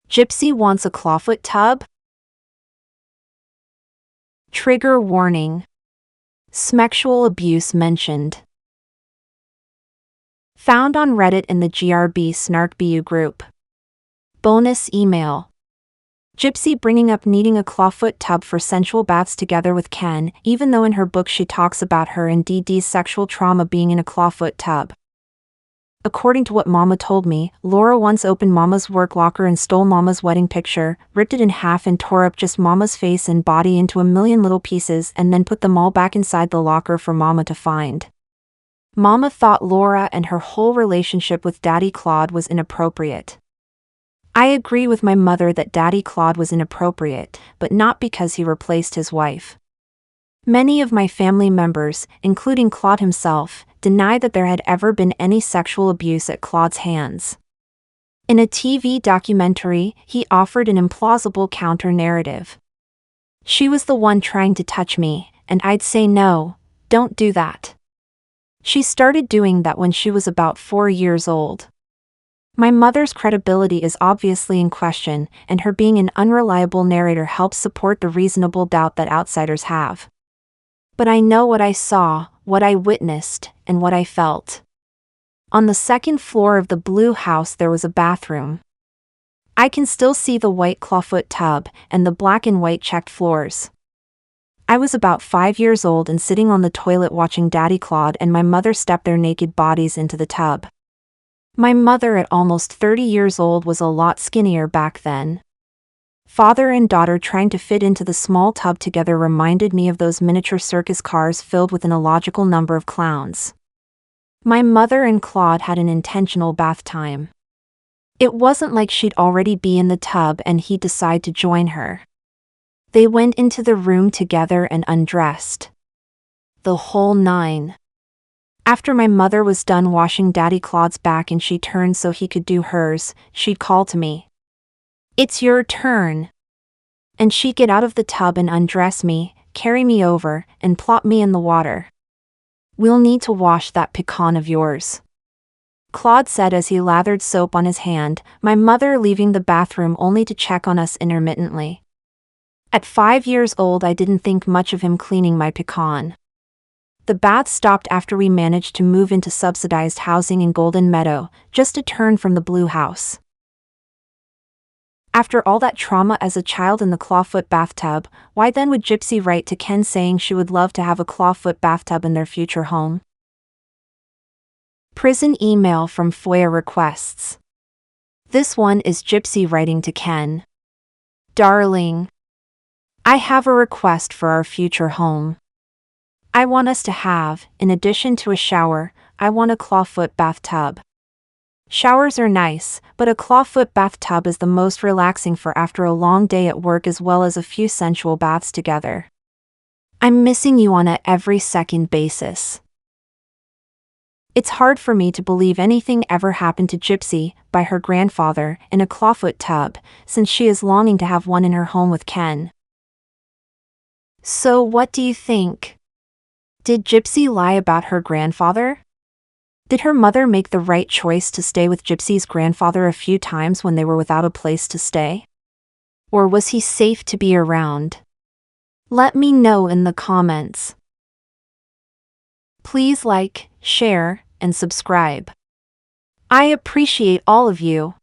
Gypsy wants a clawfoot tub? Trigger warning. Sexual abuse mentioned. Found on Reddit in the GRB SnarkBU group. Bonus email. Gypsy bringing up needing a clawfoot tub for sensual baths together with Ken, even though in her book she talks about her and DD's sexual trauma being in a clawfoot tub. According to what Mama told me, Laura once opened Mama's work locker and stole Mama's wedding picture, ripped it in half and tore up just Mama's face and body into a million little pieces and then put them all back inside the locker for Mama to find. Mama thought Laura and her whole relationship with Daddy Claude was inappropriate. I agree with my mother that Daddy Claude was inappropriate, but not because he replaced his wife. Many of my family members, including Claude himself, deny that there had ever been any sexual abuse at Claude's hands. In a TV documentary, he offered an implausible counter-narrative. She was the one trying to touch me, and I'd say no, don't do that. She started doing that when she was about 4 years old. My mother's credibility is obviously in question, and her being an unreliable narrator helps support the reasonable doubt that outsiders have. But I know what I saw, what I witnessed, and what I felt. On the second floor of the blue house there was a bathroom. I can still see the white clawfoot tub and the black and white checked floors. I was about 5 years old and sitting on the toilet watching Daddy Claude and my mother step their naked bodies into the tub. My mother at almost 30 years old was a lot skinnier back then. Father and daughter trying to fit into the small tub together reminded me of those miniature circus cars filled with an illogical number of clowns. My mother and Claude had an intentional bath time. It wasn't like she'd already be in the tub and he'd decide to join her. They went into the room together and undressed. The whole nine. After my mother was done washing Daddy Claude's back and she turned so he could do hers, she'd call to me, "It's your turn." And she'd get out of the tub and undress me, carry me over, and plop me in the water. "We'll need to wash that pecan of yours," Claude said as he lathered soap on his hand, my mother leaving the bathroom only to check on us intermittently. At 5 years old I didn't think much of him cleaning my pecan. The bath stopped after we managed to move into subsidized housing in Golden Meadow, just a turn from the blue house. After all that trauma as a child in the clawfoot bathtub, why then would Gypsy write to Ken saying she would love to have a clawfoot bathtub in their future home? Prison email from FOIA requests. This one is Gypsy writing to Ken. "Darling, I have a request for our future home. I want us to have, in addition to a shower, I want a clawfoot bathtub. Showers are nice, but a clawfoot bathtub is the most relaxing for after a long day at work as well as a few sensual baths together. I'm missing you on a every second basis. It's hard for me to believe anything ever happened to Gypsy, by her grandfather, in a clawfoot tub, since she is longing to have one in her home with Ken. So what do you think? Did Gypsy lie about her grandfather? Did her mother make the right choice to stay with Gypsy's grandfather a few times when they were without a place to stay? Or was he safe to be around? Let me know in the comments. Please like, share, and subscribe. I appreciate all of you.